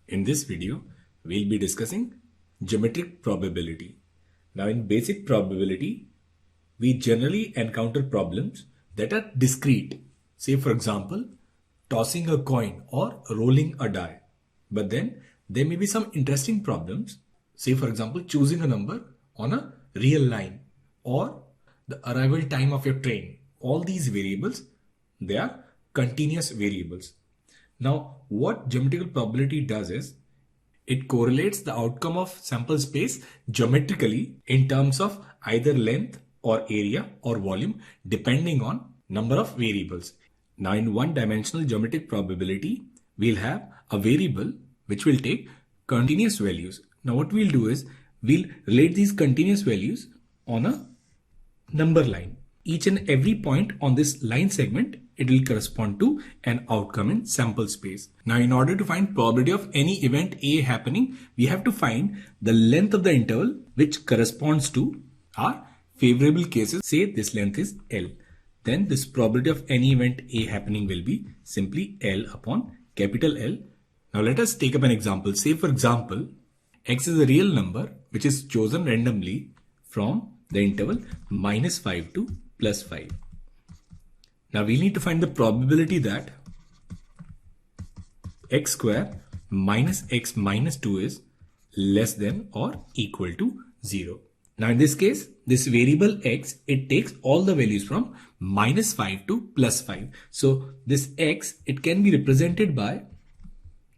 In this video, we'll be discussing geometric probability. Now, in basic probability, we generally encounter problems that are discrete. Say, for example, tossing a coin or rolling a die. But then there may be some interesting problems. Say, for example, choosing a number on a real line or the arrival time of your train. All these variables, they are continuous variables. Now, what geometrical probability does is it correlates the outcome of sample space geometrically in terms of either length or area or volume depending on number of variables. Now, in one-dimensional geometric probability, we'll have a variable which will take continuous values. Now, what we'll do is we'll relate these continuous values on a number line. Each and every point on this line segment, it will correspond to an outcome in sample space. Now, in order to find probability of any event A happening, we have to find the length of the interval which corresponds to our favorable cases. Say this length is L. Then this probability of any event A happening will be simply L upon capital L. Now, let us take up an example. Say, for example, X is a real number which is chosen randomly from the interval -5 to +5. Now we need to find the probability that x square minus x minus 2 is less than or equal to 0. Now in this case, this variable x, it takes all the values from -5 to +5. So this x, it can be represented by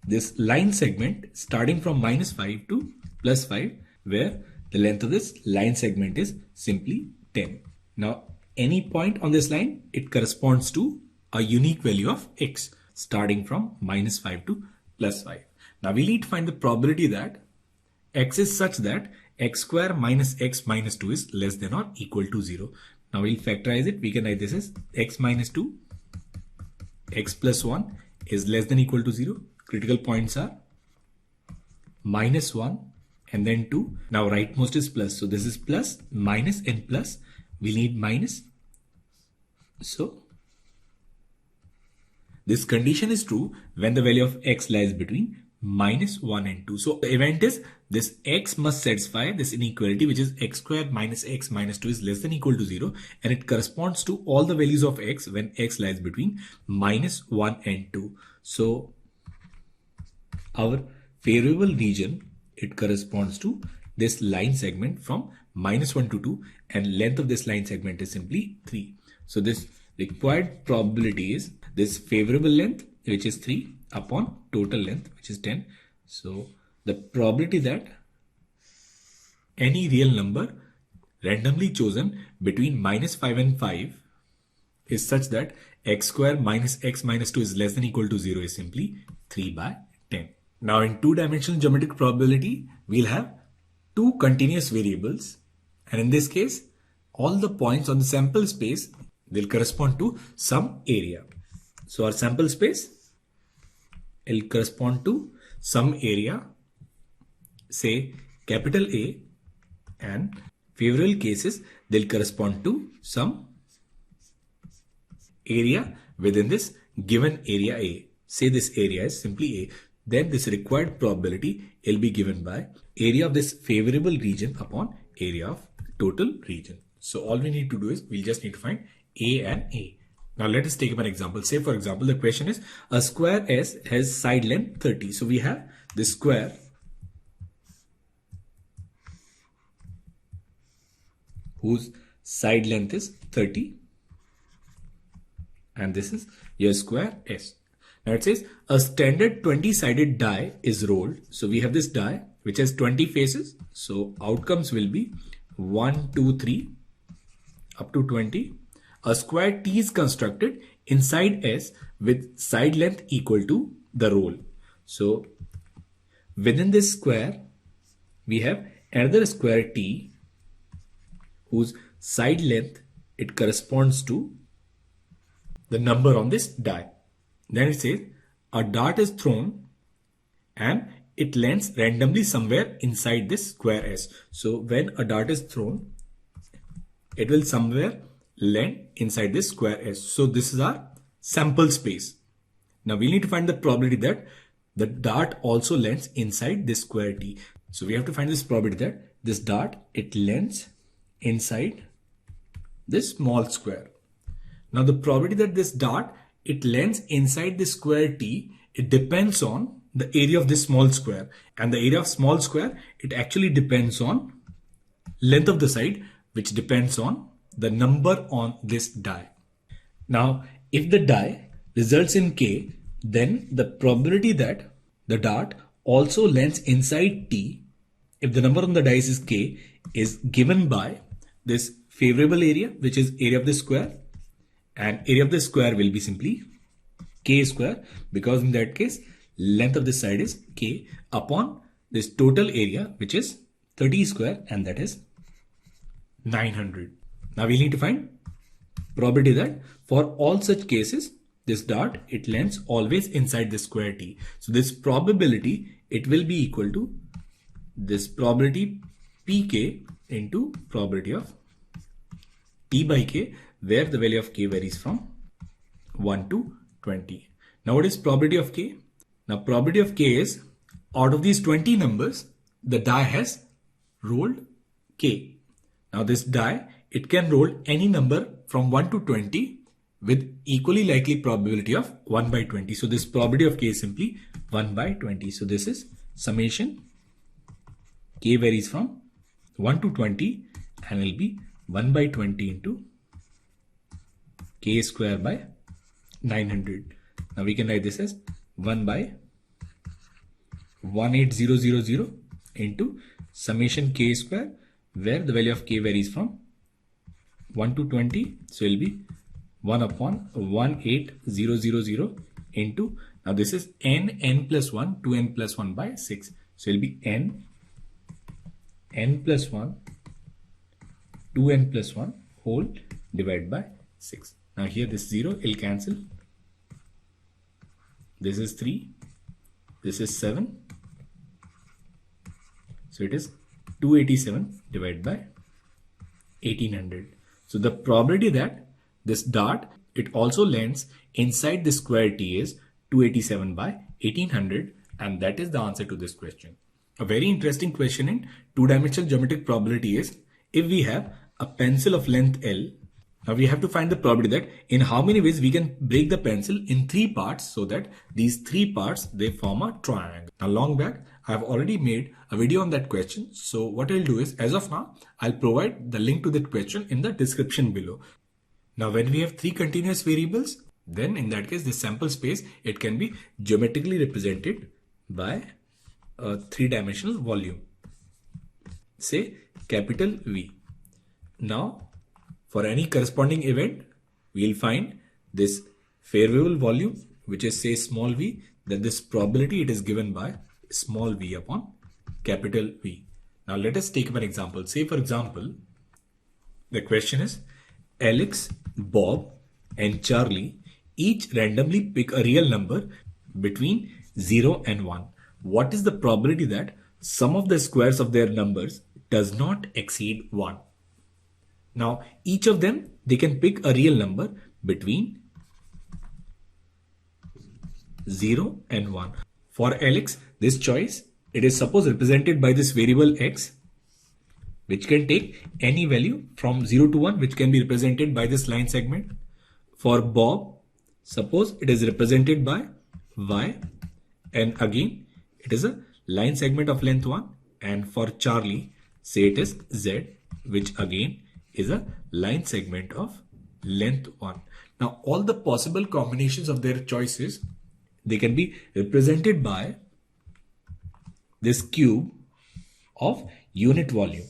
this line segment starting from -5 to +5, where the length of this line segment is simply 10. Now, any point on this line, it corresponds to a unique value of x starting from -5 to +5. Now, we need to find the probability that x is such that x square minus x minus 2 is less than or equal to 0. Now, we'll factorize it. We can write this as x minus 2, x plus 1 is less than or equal to 0. Critical points are -1 and then 2. Now, rightmost is plus. So, this is plus, minus and plus. We need minus. So, this condition is true when the value of x lies between -1 and 2. So, the event is this x must satisfy this inequality, which is x squared minus x minus 2 is less than or equal to 0. And it corresponds to all the values of x when x lies between -1 and 2. So, our favorable region, it corresponds to this line segment from -1 to 2, and length of this line segment is simply 3. So this required probability is this favorable length, which is 3 upon total length, which is 10. So the probability that any real number randomly chosen between -5 and 5 is such that x square minus x minus 2 is less than or equal to 0 is simply 3 by 10. Now in two-dimensional geometric probability, we'll have two continuous variables, and in this case, all the points on the sample space, they'll correspond to some area. So our sample space will correspond to some area, say capital A, and favorable cases, they'll correspond to some area within this given area A. Say this area is simply A. Then this required probability will be given by area of this favorable region upon area of total region. So all we need to do is we'll just need to find A and A. Now let us take up an example. Say for example, the question is a square S has side length 30. So we have this square whose side length is 30, and this is your square S. Now it says a standard 20-sided die is rolled. So we have this die which has 20 faces. So outcomes will be 1, 2, 3 up to 20. A square T is constructed inside S with side length equal to the roll. So within this square, we have another square T whose side length, it corresponds to the number on this die. Then it says a dart is thrown and it lands randomly somewhere inside this square S. So when a dart is thrown, it will somewhere land inside this square S. So this is our sample space. Now we need to find the probability that the dart also lands inside this square T. So we have to find this probability that this dart, it lands inside this small square. Now the probability that this dart, it lands inside this square T, it depends on the area of this small square. And the area of small square, it actually depends on length of the side, which depends on the number on this die. Now, if the die results in K, then the probability that the dart also lands inside T, if the number on the dice is K, is given by this favorable area, which is area of the square, and area of the square will be simply K square, because in that case, length of this side is K upon this total area, which is 30 square, and that is 900. Now we need to find probability that for all such cases, this dart, it lands always inside the square T. So this probability, it will be equal to this probability Pk into probability of P by K, where the value of K varies from 1 to 20. Now what is probability of K? Now probability of K is, out of these 20 numbers, the die has rolled K. Now this die, it can roll any number from 1 to 20 with equally likely probability of 1 by 20. So this probability of K is simply 1 by 20. So this is summation K varies from 1 to 20 and will be 1 by 20 into K square by 900. Now we can write this as 1 by 18000 into summation K square, where the value of K varies from 1 to 20. So it will be 1 upon 18000 into, now this is n plus 1, 2n plus 1 by 6. So it will be n plus 1, 2n plus 1 whole divided by 6. Now here this 0 will cancel. This is 3. This is 7. So it is 287 divided by 1800. So the probability that this dart, it also lands inside the square T is 287 by 1800, and that is the answer to this question. A very interesting question in two-dimensional geometric probability is, if we have a pencil of length L, now we have to find the probability that in how many ways we can break the pencil in 3 parts, so that these 3 parts, they form a triangle. Now long back, I have already made a video on that question. So what I'll do is, as of now, I'll provide the link to that question in the description below. Now when we have 3 continuous variables, then in that case, the sample space, it can be geometrically represented by a 3-dimensional volume, say capital V. Now for any corresponding event, we'll find this favorable volume, which is say small v, then this probability, it is given by small v upon capital V. Now let us take an example. Say for example, the question is, Alex, Bob and Charlie each randomly pick a real number between 0 and 1. What is the probability that sum of the squares of their numbers does not exceed 1? Now each of them, they can pick a real number between 0 and 1. For Alex, this choice, it is suppose represented by this variable x, which can take any value from 0 to 1, which can be represented by this line segment. For Bob, suppose it is represented by y, and again it is a line segment of length 1. And for Charlie, say it is z, which again is a line segment of length 1. Now all the possible combinations of their choices, they can be represented by this cube of unit volume.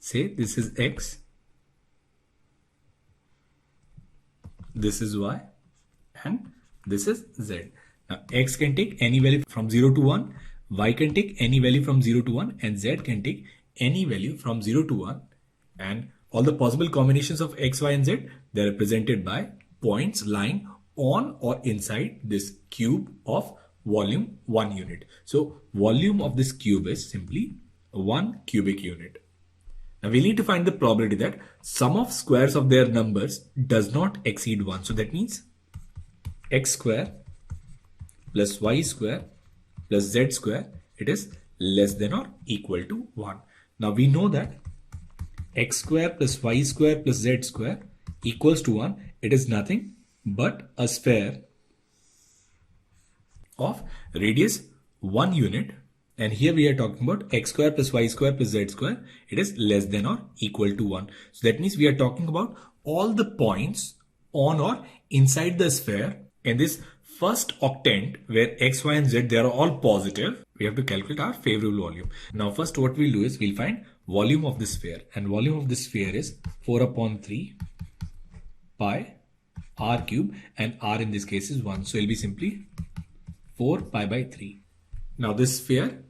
Say this is x, this is y, and this is z. Now x can take any value from 0 to 1, y can take any value from 0 to 1, and z can take any value from 0 to 1. And all the possible combinations of x, y and z, they are represented by points lying on or inside this cube of volume 1 unit. So volume of this cube is simply 1 cubic unit. Now we need to find the probability that sum of squares of their numbers does not exceed 1. So that means x square plus y square plus z square, it is less than or equal to 1. Now we know that x square plus y square plus z square equals to 1. It is nothing but a sphere of radius 1 unit. And here we are talking about x square plus y square plus z square. It is less than or equal to 1. So that means we are talking about all the points on or inside the sphere in this first octant where x, y and z, they are all positive. We have to calculate our favorable volume. Now first what we'll do is we'll find volume of the sphere, and volume of the sphere is 4 upon 3 pi r cube, and r in this case is 1. So it'll be simply 4 pi by 3. Now this sphere,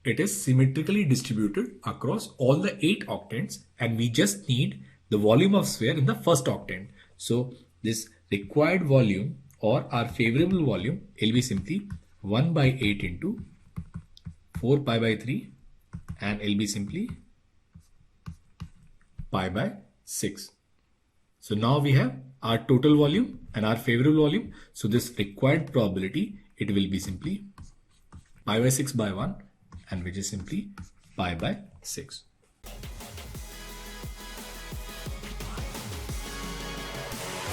it is symmetrically distributed across all the 8 octants, and we just need the volume of sphere in the first octant. So this required volume or our favorable volume will be simply 1 by 8 into 4 pi by 3, and it will be simply pi by 6. So now we have our total volume and our favorable volume. So this required probability, it will be simply pi by 6 by 1, and which is simply pi by 6.